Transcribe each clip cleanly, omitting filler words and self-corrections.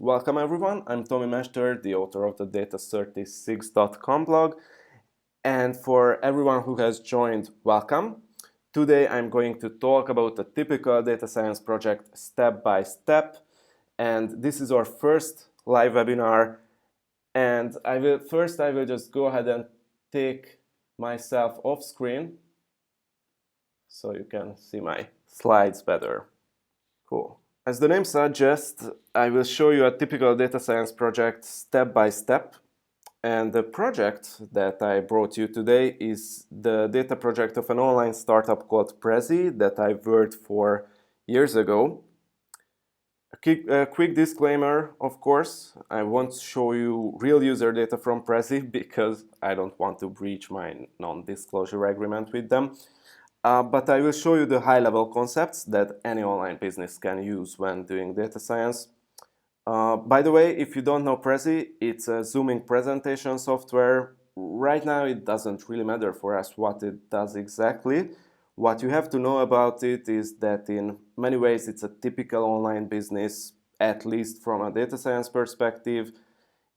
Welcome everyone, I'm Tommy Mester, the author of the data36.com blog, and for everyone who has joined, welcome. Today I'm going to talk about a typical data science project step by step, and this is our first live webinar, and I will just go ahead and take myself off screen so you can see my slides better. Cool. As the name suggests, I will show you a typical data science project step by step. And the project that I brought you today is the data project of an online startup called Prezi that I worked for years ago. A quick disclaimer, of course, I won't show you real user data from Prezi because I don't want to breach my non-disclosure agreement with them. But I will show you the high-level concepts that any online business can use when doing data science. By the way, if you don't know Prezi, it's a zooming presentation software. Right now, it doesn't really matter for us what it does exactly. What you have to know about it is that in many ways, it's a typical online business, at least from a data science perspective.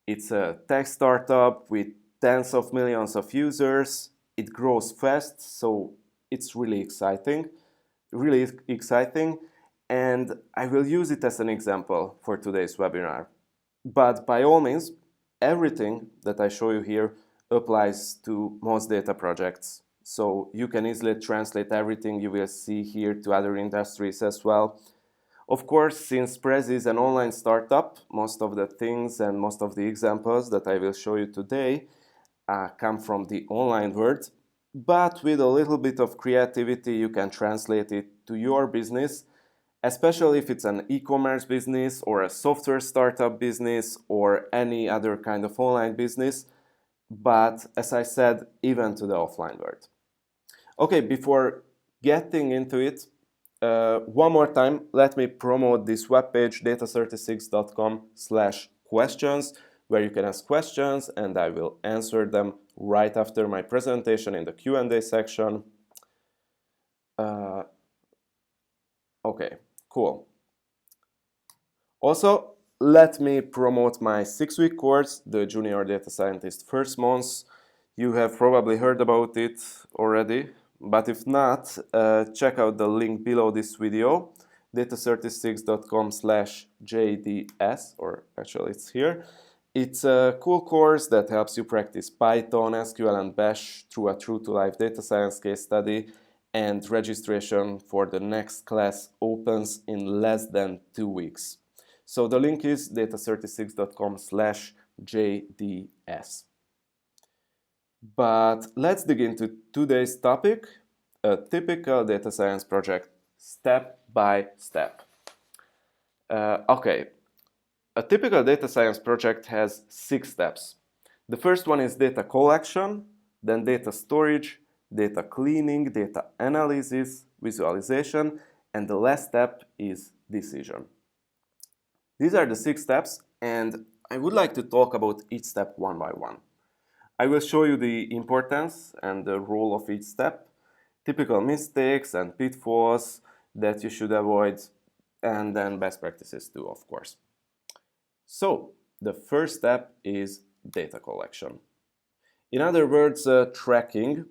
It's a tech startup with tens of millions of users. It grows fast, so it's really exciting, and I will use it as an example for today's webinar. But by all means, everything that I show you here applies to most data projects. So you can easily translate everything you will see here to other industries as well. Of course, since Prezi is an online startup, most of the things and most of the examples that I will show you today come from the online world. But with a little bit of creativity, you can translate it to your business, especially if it's an e-commerce business or a software startup business or any other kind of online business. But as I said, even to the offline world. Okay, before getting into it, one more time, let me promote this webpage, data36.com/questions, where you can ask questions and I will answer them right after my presentation in the Q&A section. Okay, cool. Also, let me promote my 6-week course, the Junior Data Scientist First Month. You have probably heard about it already, but if not, check out the link below this video, data36.com/JDS, or actually it's here. It's a cool course that helps you practice Python, SQL, and Bash through a true-to-life data science case study, and registration for the next class opens in less than 2 weeks. So the link is data36.com/JDS. But let's dig into today's topic, a typical data science project step by step. Okay. A typical data science project has 6 steps. The first one is data collection, then data storage, data cleaning, data analysis, visualization, and the last step is decision. These are the 6 steps, and I would like to talk about each step one by one. I will show you the importance and the role of each step, typical mistakes and pitfalls that you should avoid, and then best practices too, of course. So, the first step is data collection. In other words, tracking.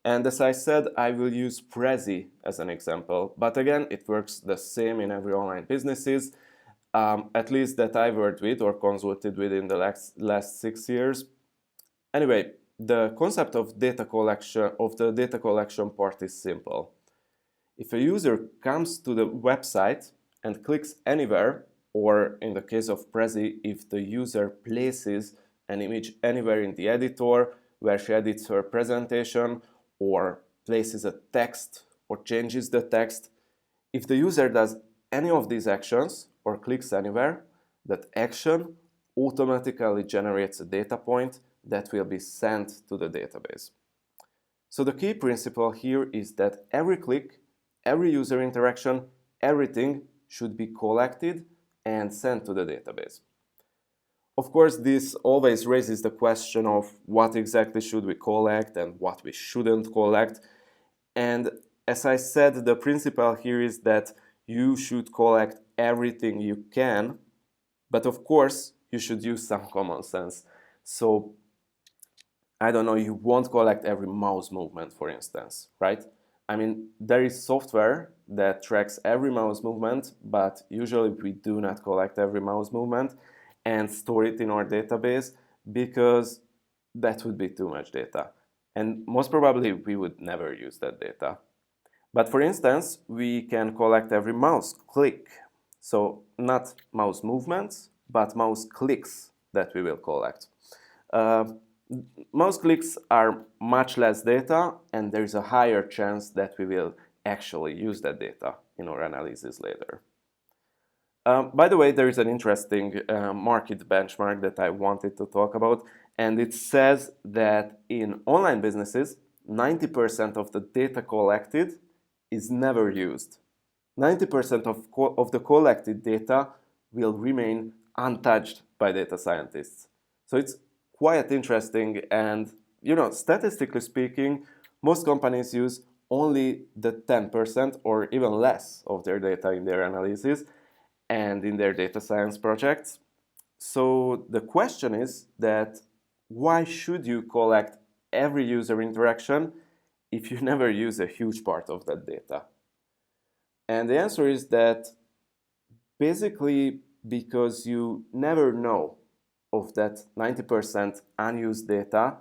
And as I said, I will use Prezi as an example. But again, it works the same in every online businesses, at least that I worked with or consulted with in the last 6 years. Anyway, the concept of the data collection part is simple. If a user comes to the website and clicks anywhere, or in the case of Prezi, if the user places an image anywhere in the editor where she edits her presentation, or places a text or changes the text, if the user does any of these actions or clicks anywhere, that action automatically generates a data point that will be sent to the database. So the key principle here is that every click, every user interaction, everything should be collected and sent to the database. Of course, this always raises the question of what exactly should we collect and what we shouldn't collect. And as I said, the principle here is that you should collect everything you can, But of course, you should use some common sense. So, I don't know, you won't collect every mouse movement, for instance, right? I mean, there is software that tracks every mouse movement, but usually we do not collect every mouse movement and store it in our database because that would be too much data. And most probably we would never use that data. But for instance, we can collect every mouse click. So not mouse movements, but mouse clicks that we will collect. Uh, Mouse clicks are much less data, and there's a higher chance that we will actually use that data in our analysis later. By the way, there is an interesting market benchmark that I wanted to talk about, and it says that in online businesses, 90% of the data collected is never used. 90% of the collected data will remain untouched by data scientists. So it's quite interesting, and statistically speaking, most companies use only the 10% or even less of their data in their analysis and in their data science projects. So the question is that why should you collect every user interaction if you never use a huge part of that data? And the answer is that basically because you never know of that 90% unused data,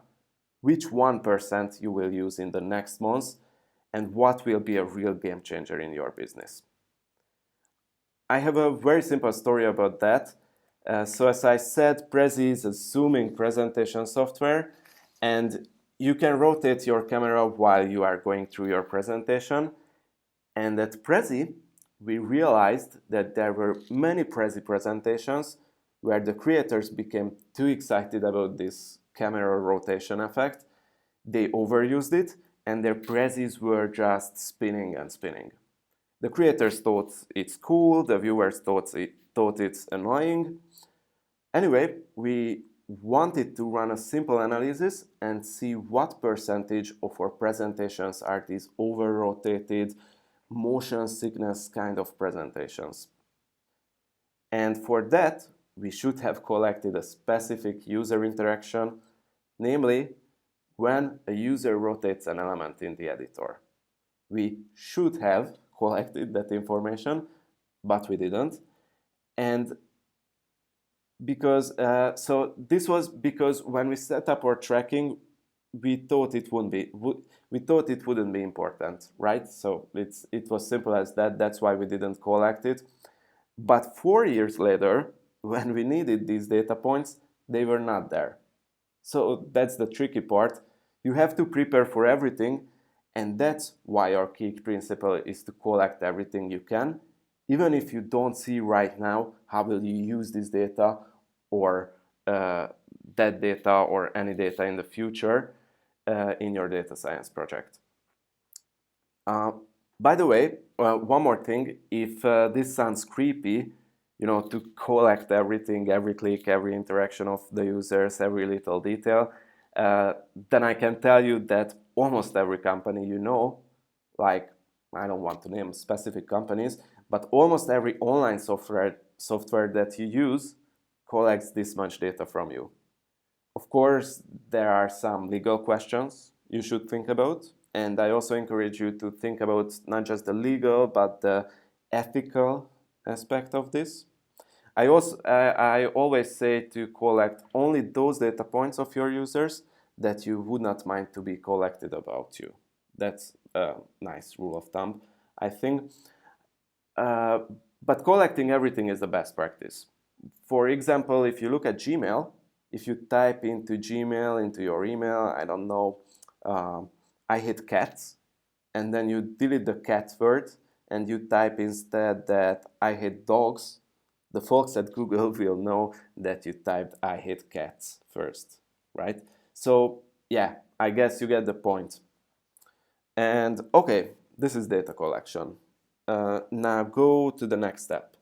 which 1% you will use in the next month, and what will be a real game changer in your business. I have a very simple story about that. So as I said, Prezi is a zooming presentation software, and you can rotate your camera while you are going through your presentation. And at Prezi, we realized that there were many Prezi presentations where the creators became too excited about this camera rotation effect. They overused it, and their Prezis were just spinning and spinning. The creators thought it's cool, the viewers thought it's annoying. Anyway, we wanted to run a simple analysis and see what percentage of our presentations are these over-rotated, motion sickness kind of presentations. And for that, we should have collected a specific user interaction, namely when a user rotates an element in the editor. We should have collected that information, but we didn't. And because so this was because when we set up our tracking, we thought it wouldn't be important, right? So it was simple as that. That's why we didn't collect it. But 4 years later, when we needed these data points, they were not there. So that's the tricky part. You have to prepare for everything, and that's why our key principle is to collect everything you can, even if you don't see right now how will you use this data or that data or any data in the future in your data science project. By the way, one more thing, if this sounds creepy, to collect everything, every click, every interaction of the users, every little detail, then I can tell you that almost every company like, I don't want to name specific companies, but almost every online software that you use collects this much data from you. Of course, there are some legal questions you should think about, and I also encourage you to think about not just the legal, but the ethical aspect of this. I always say to collect only those data points of your users that you would not mind to be collected about you. That's a nice rule of thumb, I think. But collecting everything is the best practice. For example, if you look at Gmail, if you type into Gmail, into your email, I don't know, I hate cats, and then you delete the cat word, and you type instead that I hate dogs, the folks at Google will know that you typed I hate cats first, right? So yeah, I guess you get the point. And okay, this is data collection. Now go to the next step.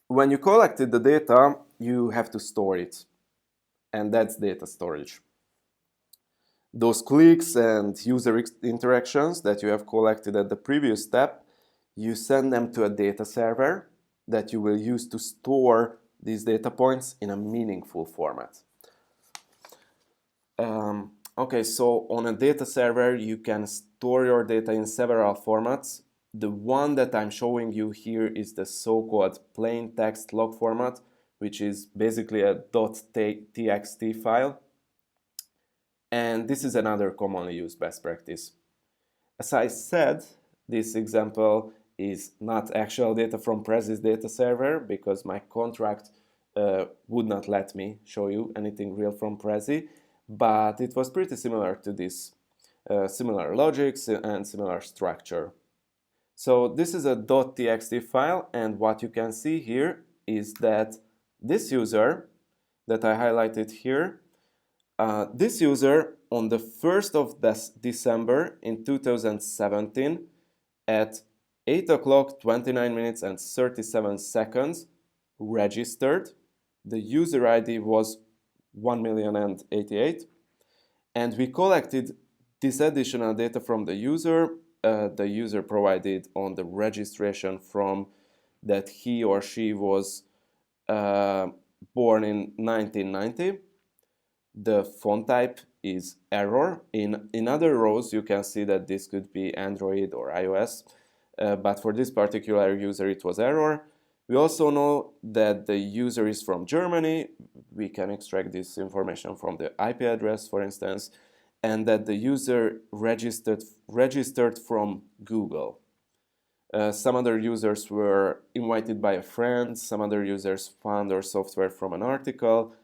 When you collected the data, you have to store it, and that's data storage. Those clicks and user interactions that you have collected at the previous step, you send them to a data server that you will use to store these data points in a meaningful format. Okay, so on a data server, you can store your data in several formats. The one that I'm showing you here is the so-called plain text log format, which is basically a .txt file. And this is another commonly used best practice. As I said, this example is not actual data from Prezi's data server because my contract would not let me show you anything real from Prezi, but it was pretty similar to this, similar logics and similar structure. So this is a .txt file, and what you can see here is that this user that I highlighted here, this user on the 1st of December in 2017 at 8 o'clock 29 minutes and 37 seconds registered. The user ID was 1,088,000, and we collected this additional data from the user. The user provided on the registration form that he or she was born in 1990. The font type is error. In other rows, you can see that this could be Android or iOS, but for this particular user, it was error. We also know that the user is from Germany. We can extract this information from the IP address, for instance, and that the user registered from Google. Some other users were invited by a friend, some other users found our software from an article,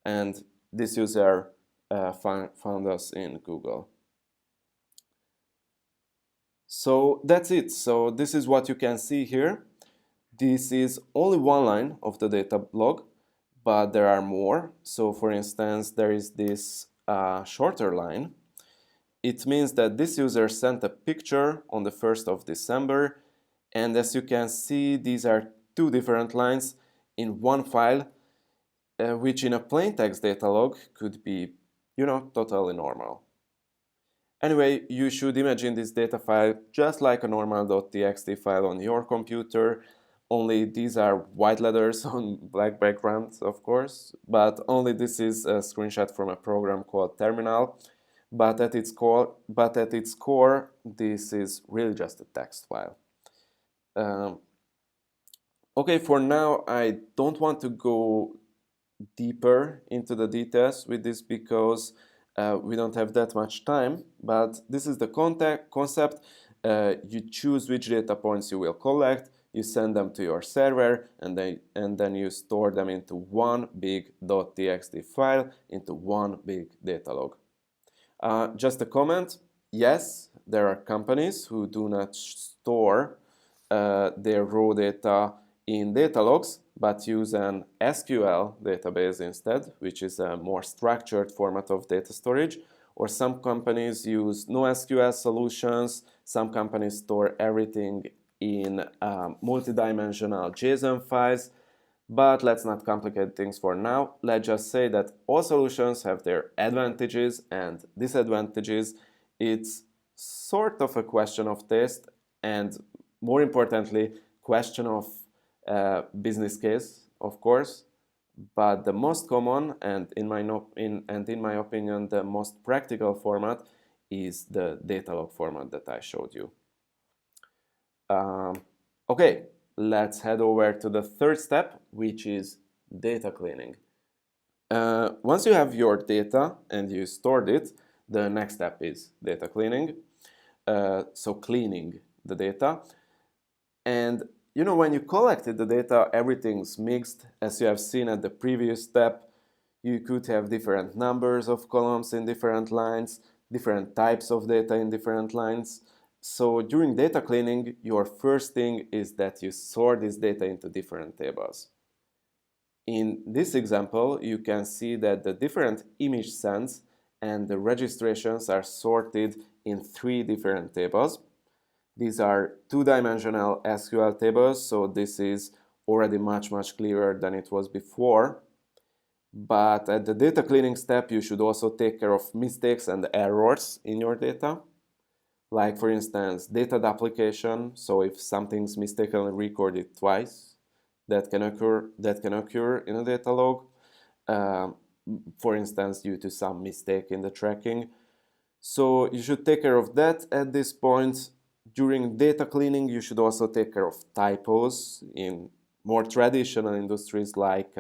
and this user found us in Google. So that's it. So this is what you can see here. This is only one line of the data log, but there are more. So for instance, there is this shorter line. It means that this user sent a picture on the 1st of December, and as you can see, these are two different lines in one file, which in a plain text data log could be, totally normal. Anyway, you should imagine this data file just like a normal .txt file on your computer, only these are white letters on black background, of course, but only this is a screenshot from a program called Terminal, but at its core, this is really just a text file. Okay, for now, I don't want to go deeper into the details with this because we don't have that much time, but this is the concept. You choose which data points you will collect, you send them to your server, and then you store them into one big .txt file, into one big data log. Just a comment, yes, there are companies who do not store their raw data in data logs, but use an SQL database instead, which is a more structured format of data storage. Or some companies use NoSQL solutions. Some companies store everything in multidimensional JSON files. But let's not complicate things for now. Let's just say that all solutions have their advantages and disadvantages. It's sort of a question of taste and, more importantly, question of business case, of course. But the most common and in my opinion the most practical format is the data log format that I showed you. Okay, let's head over to the third step, which is data cleaning. Once you have your data and you stored it, the next step is data cleaning. So cleaning the data. And when you collected the data, everything's mixed. As you have seen at the previous step, you could have different numbers of columns in different lines, different types of data in different lines. So during data cleaning, your first thing is that you sort this data into different tables. In this example, you can see that the different image sends and the registrations are sorted in 3 different tables. These are two-dimensional SQL tables, so this is already much clearer than it was before. But at the data cleaning step, you should also take care of mistakes and errors in your data. Like, for instance, data duplication, so if something's mistakenly recorded twice, that can occur in a data log, um, for instance, due to some mistake in the tracking. So you should take care of that at this point. During data cleaning, you should also take care of typos in more traditional industries like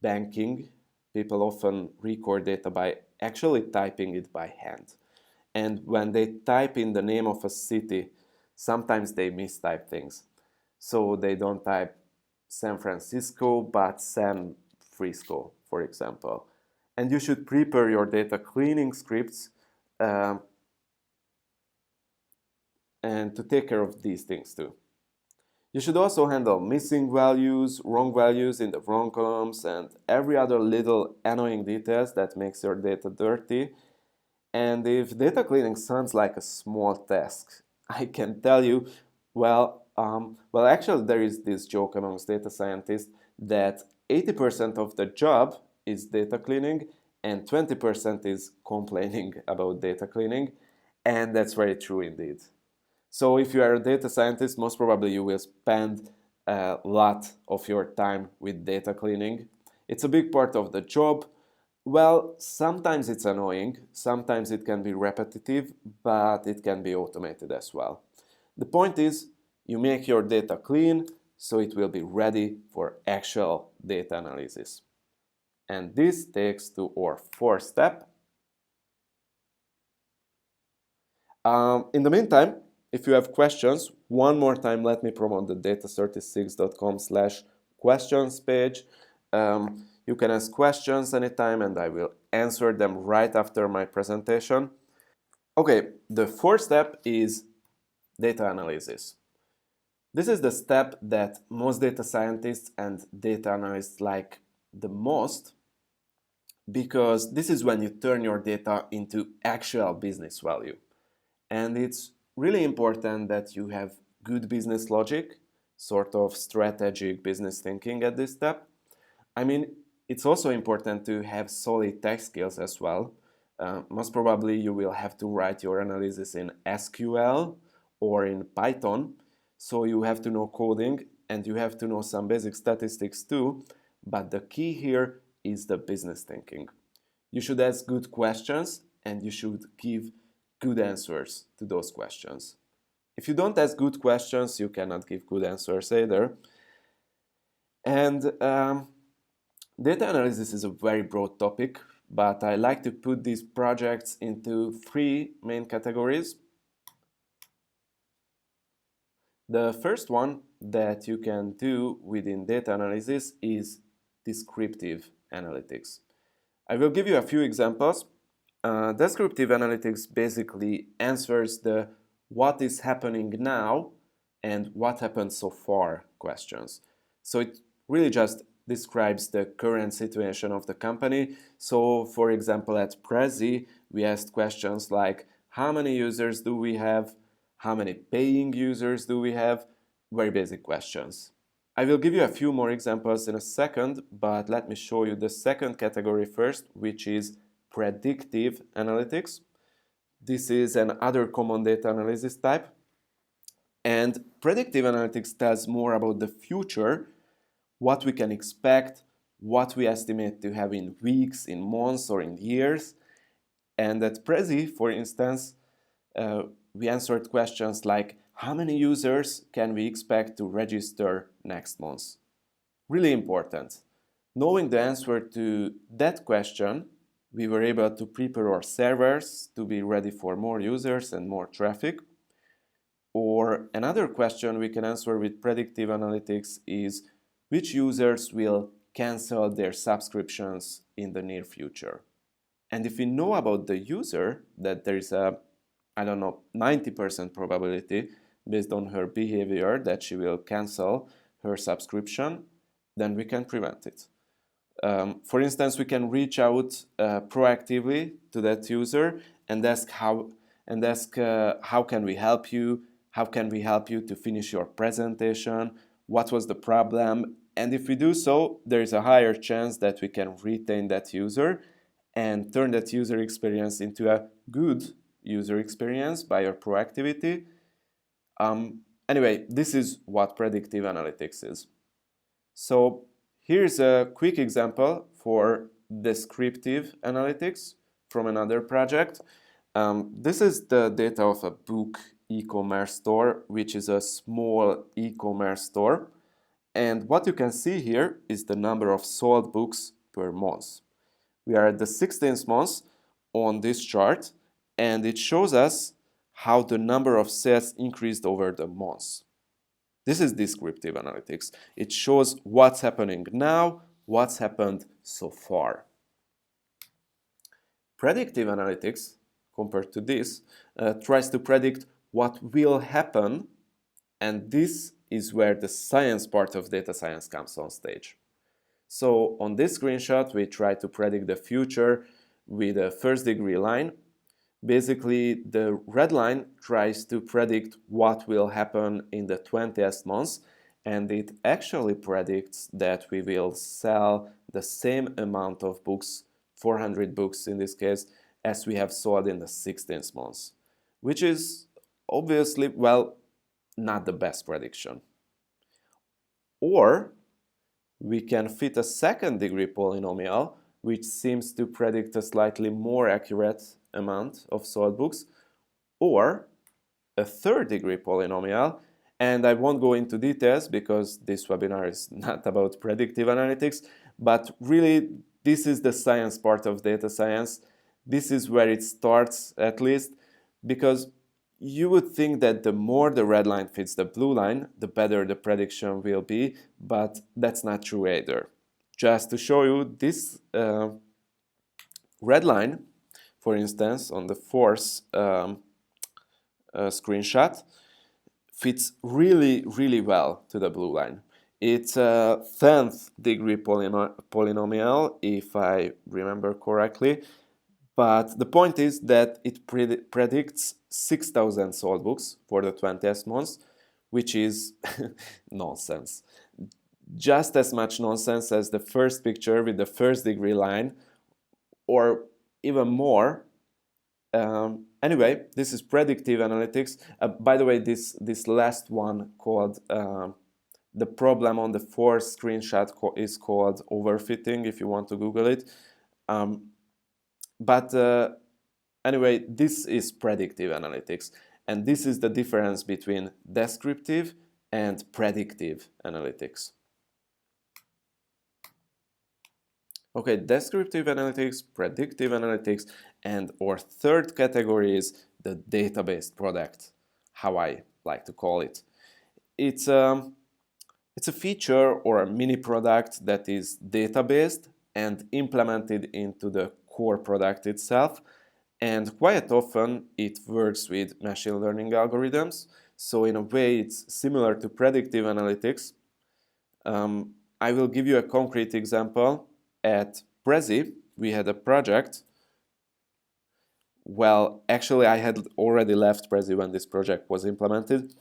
banking. People often record data by actually typing it by hand. And when they type in the name of a city, sometimes they mistype things. So they don't type San Francisco, but San Frisco, for example. And you should prepare your data cleaning scripts um, and to take care of these things too. You should also handle missing values, wrong values in the wrong columns, and every other little annoying details that makes your data dirty. And if data cleaning sounds like a small task, I can tell you, actually, there is this joke amongst data scientists that 80% of the job is data cleaning and 20% is complaining about data cleaning. And that's very true indeed. So if you are a data scientist, most probably you will spend a lot of your time with data cleaning. It's a big part of the job. Well, sometimes it's annoying, sometimes it can be repetitive, but it can be automated as well. The point is, you make your data clean so it will be ready for actual data analysis. And this takes to our fourth step. In the meantime, if you have questions, one more time, let me promote the data36.com/questions page. You can ask questions anytime and I will answer them right after my presentation. Okay, the fourth step is data analysis. This is the step that most data scientists and data analysts like the most because this is when you turn your data into actual business value. And it's really important that you have good business logic, sort of strategic business thinking at this step. I mean, it's also important to have solid tech skills as well. Most probably you will have to write your analysis in SQL or in Python. So you have to know coding and you have to know some basic statistics too. But the key here is the business thinking. You should ask good questions and you should give good answers to those questions. If you don't ask good questions, you cannot give good answers either. And data analysis is a very broad topic, but I like to put these projects into three main categories. The first one that you can do within data analysis is descriptive analytics. I will give you a few examples. Descriptive analytics basically answers the what is happening now and what happened so far questions. So it really just describes the current situation of the company. So for example, at Prezi, we asked questions like how many users do we have? How many paying users do we have? Very basic questions. I will give you a few more examples in a second, but let me show you the second category first, which is predictive analytics. This is another common data analysis type. And predictive analytics tells more about the future, what we can expect, what we estimate to have in weeks, in months, or in years. And at Prezi, for instance, we answered questions like how many users can we expect to register next month? Really important. Knowing the answer to that question, we were able to prepare our servers to be ready for more users and more traffic. Or another question we can answer with predictive analytics is which users will cancel their subscriptions in the near future. And if we know about the user that there is a, 90% probability based on her behavior that she will cancel her subscription, then we can prevent it. For instance, we can reach out proactively to that user and ask how can we help you? How can we help you to finish your presentation? What was the problem? And if we do so, there is a higher chance that we can retain that user and turn that user experience into a good user experience by your proactivity. Anyway, this is what predictive analytics is. So here's a quick example for descriptive analytics from another project. This is the data of a book e-commerce store, which is a small e-commerce store. And what you can see here is the number of sold books per month. We are at the 16th month on this chart, and it shows us how the number of sales increased over the months. This is descriptive analytics. It shows what's happening now, what's happened so far. Predictive analytics, compared to this, tries to predict what will happen, and this is where the science part of data science comes on stage. So on this screenshot, we try to predict the future with a first degree line. Basically, the red line tries to predict what will happen in the 20th month, and it actually predicts that we will sell the same amount of books, 400 books in this case, as we have sold in the 16th month, which is obviously, well, not the best prediction. Or we can fit a second degree polynomial, which seems to predict a slightly more accurate amount of sold books, or a third degree polynomial, and I won't go into details because this webinar is not about predictive analytics, but really this is the science part of data science. This is where it starts, at least, because you would think that the more the red line fits the blue line, the better the prediction will be, but that's not true either. Just to show you, this red line, for instance, on the fourth screenshot, fits really, really well to the blue line. It's a 10th degree polynomial, if I remember correctly, but the point is that it predicts 6,000 sold books for the 20th month, which is nonsense. Just as much nonsense as the first picture with the first degree line, or even more. Anyway, this is predictive analytics. By the way, this last one called the problem on the fourth screenshot is called overfitting, if you want to Google it. But anyway, this is predictive analytics, and this is the difference between descriptive and predictive analytics. Okay, descriptive analytics, predictive analytics, and our third category is the data-based product, how I like to call it. It's a feature or a mini product that is data-based and implemented into the core product itself, and quite often it works with machine learning algorithms. So in a way, it's similar to predictive analytics. I will give you a concrete example. At Prezi, we had a project. Well, actually, I had already left Prezi when this project was implemented.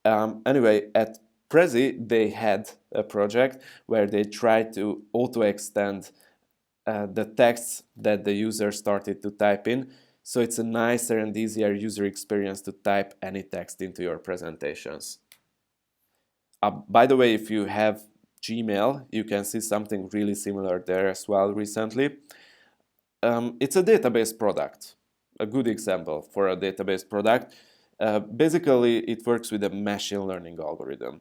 Anyway, at Prezi, they had a project where they tried to auto-extend the text that the user started to type in. So it's a nicer and easier user experience to type any text into your presentations. By the way, if you have Gmail, you can see something really similar there as well recently. It's a database product, a good example for a database product. Basically, it works with a machine learning algorithm.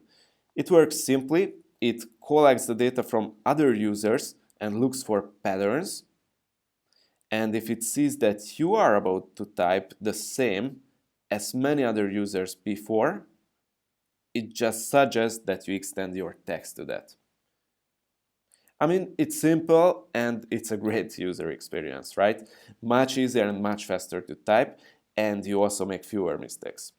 It works simply. It collects the data from other users and looks for patterns. And if it sees that you are about to type the same as many other users before, it just suggests that you extend your text to that. I mean, it's simple and it's a great user experience, right? Much easier and much faster to type, and you also make fewer mistakes.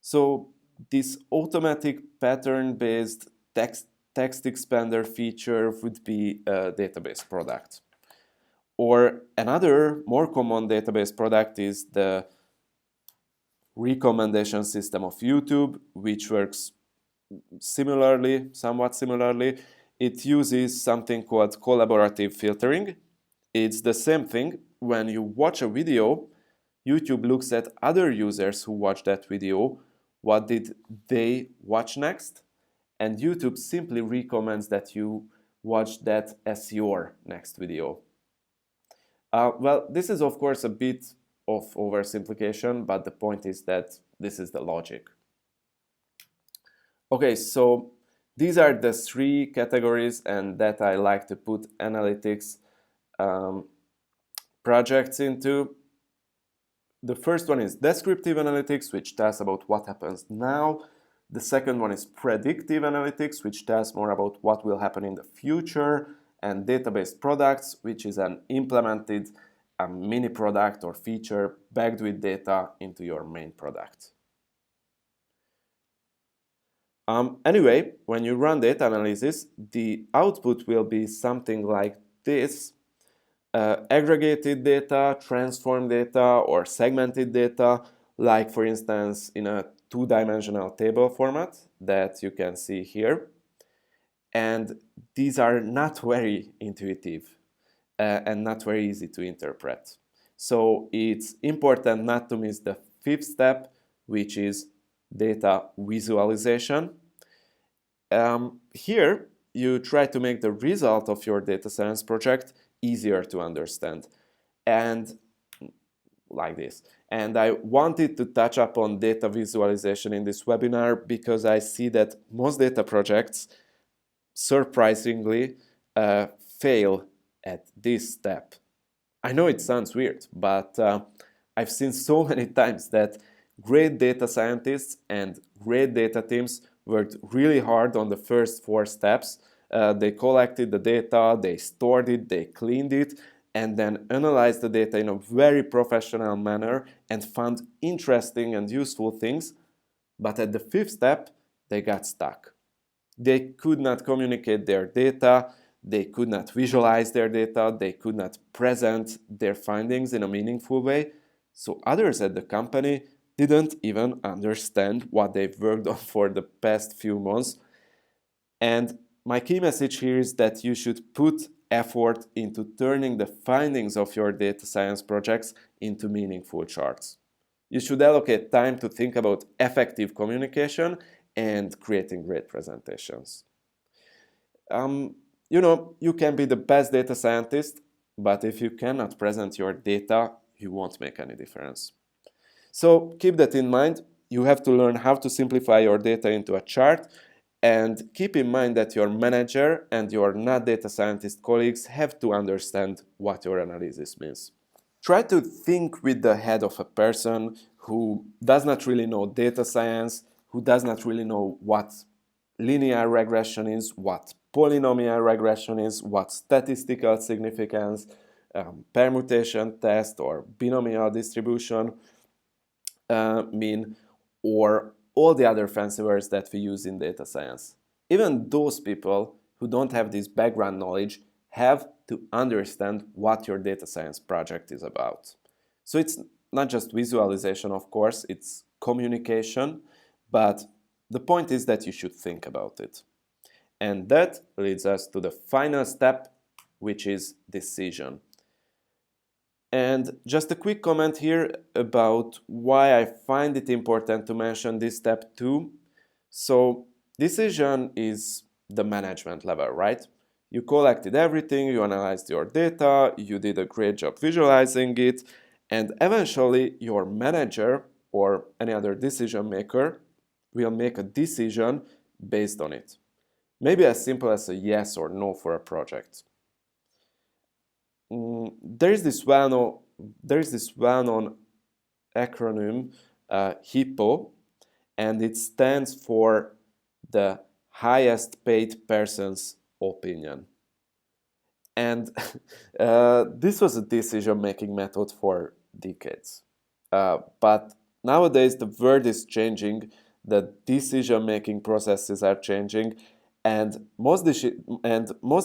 So this automatic pattern-based text expander feature would be a database product. Or another more common database product is the recommendation system of YouTube, which works similarly, somewhat similarly. It uses something called collaborative filtering. It's the same thing. When you watch a video, YouTube looks at other users who watch that video, what did they watch next, and YouTube simply recommends that you watch that as your next video. Well, this is of course a bit of oversimplification, but the point is that this is the logic. Okay, so these are the three categories and that I like to put analytics projects into. The first one is descriptive analytics, which tells about what happens now. The second one is predictive analytics, which tells more about what will happen in the future. And database products, which is an implemented mini product or feature backed with data into your main product. Anyway, when you run data analysis, the output will be something like this. Aggregated data, transformed data, or segmented data, like for instance in a two-dimensional table format that you can see here. And these are not very intuitive and not very easy to interpret. So it's important not to miss the fifth step, which is data visualization. Here, you try to make the result of your data science project easier to understand, and like this. And I wanted to touch upon data visualization in this webinar because I see that most data projects surprisingly fail at this step. I know it sounds weird, but I've seen so many times that great data scientists and great data teams worked really hard on the first four steps. They collected the data, they stored it, they cleaned it, and then analyzed the data in a very professional manner and found interesting and useful things. But at the fifth step, they got stuck. They could not communicate their data, they could not visualize their data, they could not present their findings in a meaningful way. So others at the company didn't even understand what they've worked on for the past few months. And my key message here is that you should put effort into turning the findings of your data science projects into meaningful charts. You should allocate time to think about effective communication and creating great presentations. You can be the best data scientist, but if you cannot present your data, you won't make any difference. So keep that in mind. You have to learn how to simplify your data into a chart, and keep in mind that your manager and your not data scientist colleagues have to understand what your analysis means. Try to think with the head of a person who does not really know data science, who does not really know what linear regression is, what polynomial regression is, what statistical significance, permutation test, or binomial distribution mean, or all the other fancy words that we use in data science. Even those people who don't have this background knowledge have to understand what your data science project is about. So it's not just visualization, of course, it's communication, but the point is that you should think about it. And that leads us to the final step, which is decision. And just a quick comment here about why I find it important to mention this step too. So decision is the management level, right? You collected everything, you analyzed your data, you did a great job visualizing it, and eventually your manager or any other decision maker will make a decision based on it. Maybe as simple as a yes or no for a project. There is this well-known acronym, HIPPO, and it stands for the highest paid person's opinion. And this was a decision-making method for decades. But nowadays the world is changing, the decision-making processes are changing, and most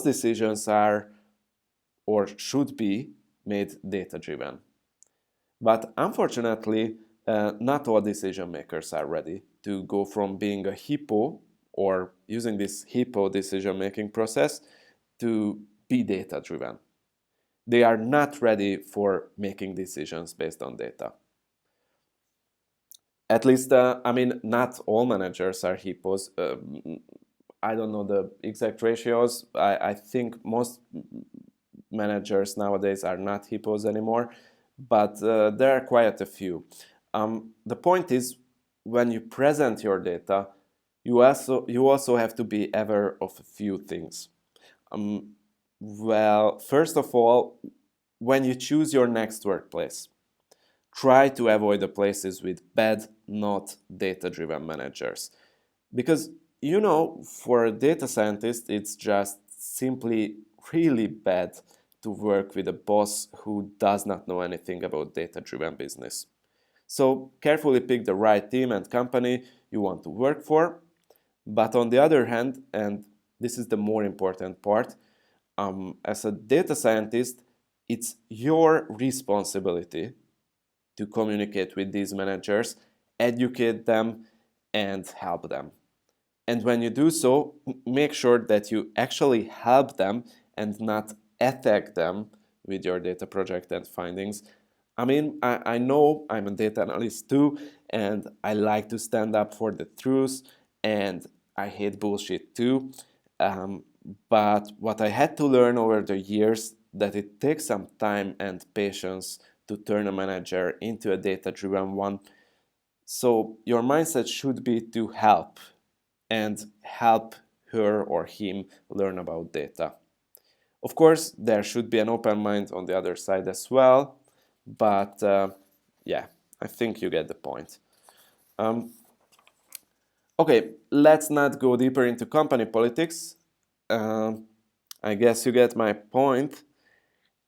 decisions are or should be made data-driven. But unfortunately, not all decision makers are ready to go from being a HIPPO or using this HIPPO decision-making process to be data-driven. They are not ready for making decisions based on data. At least, I mean, not all managers are hippos. I don't know the exact ratios. I think most managers nowadays are not hippos anymore, but there are quite a few. The point is, when you present your data, you also have to be aware of a few things. Well, first of all, when you choose your next workplace, try to avoid the places with bad, not data-driven managers. Because, for a data scientist, it's just simply really bad to work with a boss who does not know anything about data-driven business. So carefully pick the right team and company you want to work for. But on the other hand, and this is the more important part, as a data scientist, it's your responsibility to communicate with these managers, educate them, and help them. And when you do so, make sure that you actually help them and not attack them with your data project and findings. I mean, I know I'm a data analyst too, and I like to stand up for the truth, and I hate bullshit too. But what I had to learn over the years that it takes some time and patience to turn a manager into a data-driven one. So your mindset should be to help and help her or him learn about data. Of course, there should be an open mind on the other side as well, but yeah, I think you get the point. Okay, let's not go deeper into company politics. I guess you get my point.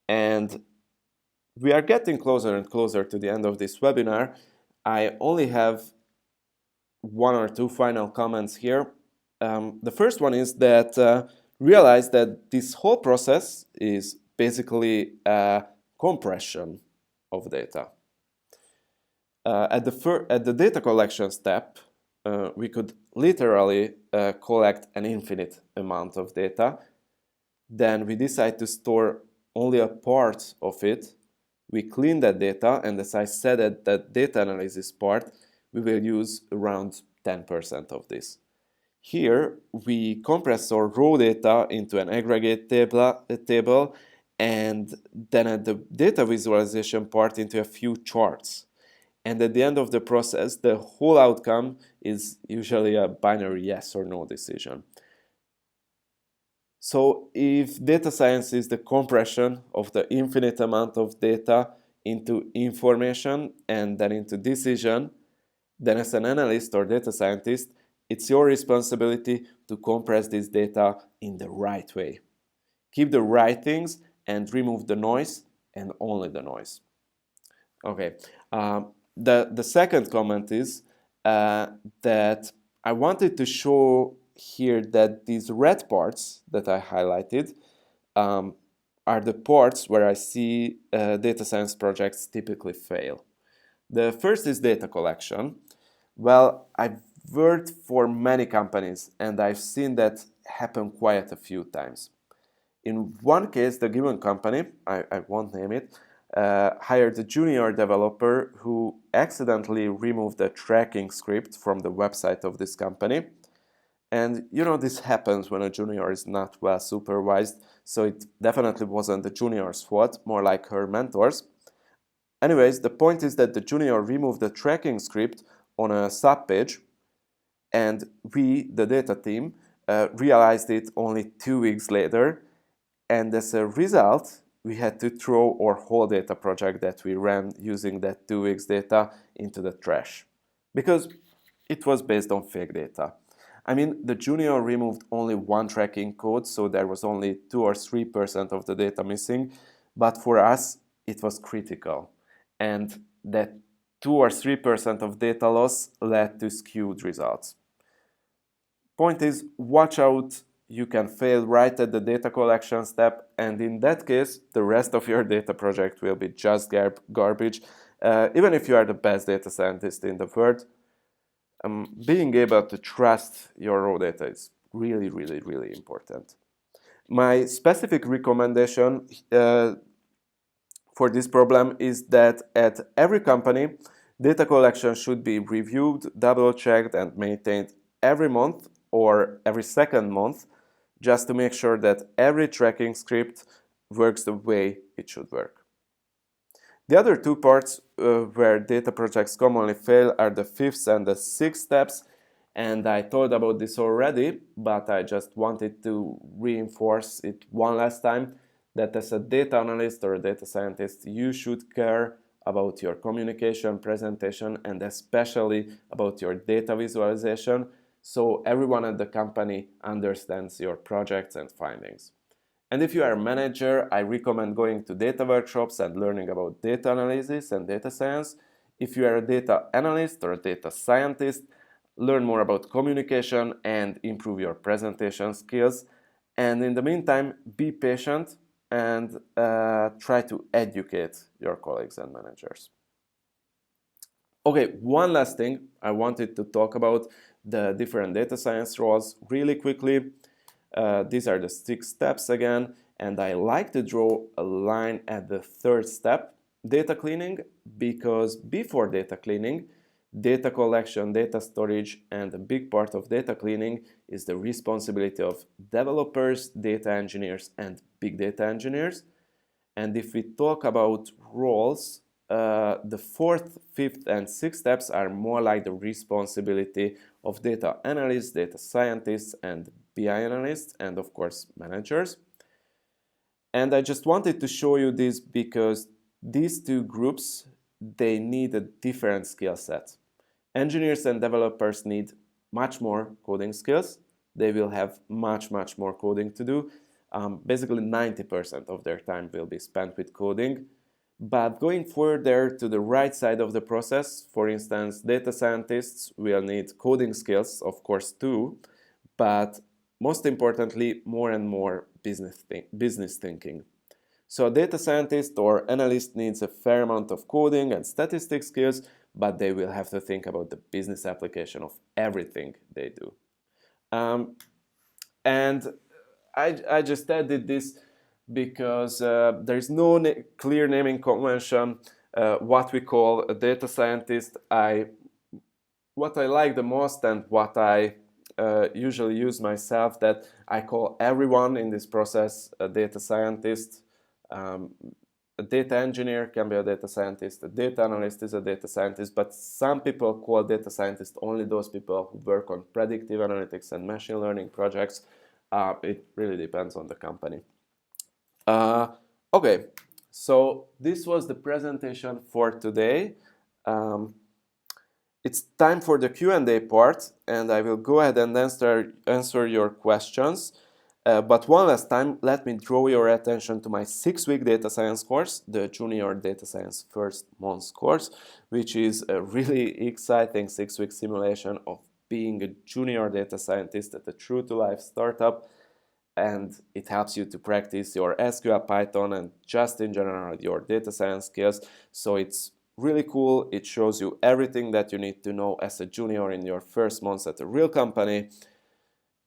And we are getting closer and closer to the end of this webinar. I only have one or two final comments here. The first one is that realize that this whole process is basically a compression of data. At the data collection step, we could literally collect an infinite amount of data. Then we decide to store only a part of it. We clean that data, and as I said at that data analysis part, we will use around 10% of this. Here, we compress our raw data into an aggregate table, and then at the data visualization part into a few charts. And at the end of the process, the whole outcome is usually a binary yes or no decision. So if data science is the compression of the infinite amount of data into information and then into decision, then as an analyst or data scientist, it's your responsibility to compress this data in the right way. Keep the right things and remove the noise and only the noise. Okay, the second comment is that I wanted to show here that these red parts that I highlighted are the parts where I see data science projects typically fail. The first is data collection. Well, I've worked for many companies and I've seen that happen quite a few times. In one case, the given company, I won't name it, hired a junior developer who accidentally removed the tracking script from the website of this company. And this happens when a junior is not well supervised, so it definitely wasn't the junior's fault, more like her mentor's. Anyways, the point is that the junior removed the tracking script on a subpage, and we, the data team, realized it only 2 weeks later, and as a result, we had to throw our whole data project that we ran using that 2 weeks data into the trash, because it was based on fake data. I mean, the junior removed only one tracking code, so there was only 2 or 3% of the data missing, but for us, it was critical. And that 2 or 3% of data loss led to skewed results. Point is, watch out, you can fail right at the data collection step, and in that case, the rest of your data project will be just garbage, even if you are the best data scientist in the world. Being able to trust your raw data is really, really, really important. My specific recommendation for this problem is that at every company, Data collection should be reviewed, double-checked, and maintained every month or every second month, just to make sure that every tracking script works the way it should work. The other two parts where data projects commonly fail are the fifth and the sixth steps, and I told about this already, but I just wanted to reinforce it one last time, that as a data analyst or a data scientist, you should care about your communication, presentation, and especially about your data visualization, so everyone at the company understands your projects and findings. And if you are a manager, I recommend going to data workshops and learning about data analysis and data science. If you are a data analyst or a data scientist, learn more about communication and improve your presentation skills. And in the meantime, be patient and try to educate your colleagues and managers. Okay, one last thing I wanted to talk about the different data science roles really quickly. These are the 6 steps again, and I like to draw a line at the third step, data cleaning, because before data cleaning, data collection, data storage, and a big part of data cleaning is the responsibility of developers, data engineers, and big data engineers. And if we talk about roles, the fourth, fifth, and sixth steps are more like the responsibility of data analysts, data scientists, and BI analysts, and of course managers. And I just wanted to show you this because these two groups, they need a different skill set. Engineers and developers need much more coding skills. They will have much more coding to do. Basically 90% of their time will be spent with coding. But going further to the right side of the process, for instance, data scientists will need coding skills, of course, too, but most importantly, more and more business thinking. So a data scientist or analyst needs a fair amount of coding and statistics skills, but they will have to think about the business application of everything they do. And I just added this because there is no clear naming convention what we call a data scientist. What I like the most and what I usually use myself, that I call everyone in this process a data scientist. A data engineer can be a data scientist, a data analyst is a data scientist, but some people call data scientists only those people who work on predictive analytics and machine learning projects. It really depends on the company. Okay, so this was the presentation for today. It's time for the Q&A part, and I will go ahead and answer your questions. But one last time, let me draw your attention to my 6-week data science course, the Junior Data Science First Month course, which is a really exciting 6-week simulation of being a junior data scientist at a true-to-life startup. And it helps you to practice your SQL, Python, and just in general your data science skills. So it's really cool. It shows you everything that you need to know as a junior in your first months at a real company.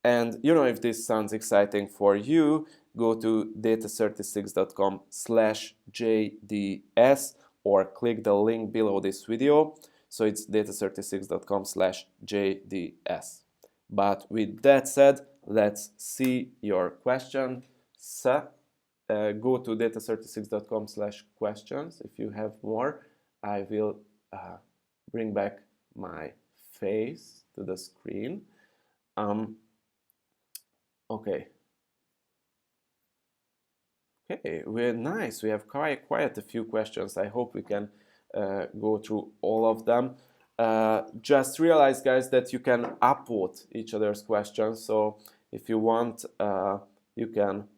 And you know, if this sounds exciting for you, go to data36.com/JDS or click the link below this video. So it's data36.com/JDS. But with that said, let's see your question. So, go to data36.com/questions. If you have more, I will bring back my face to the screen. Okay. Okay, we're nice. We have quite a few questions. I hope we can go through all of them. Just realize, guys, that you can upvote each other's questions. So if you want, you can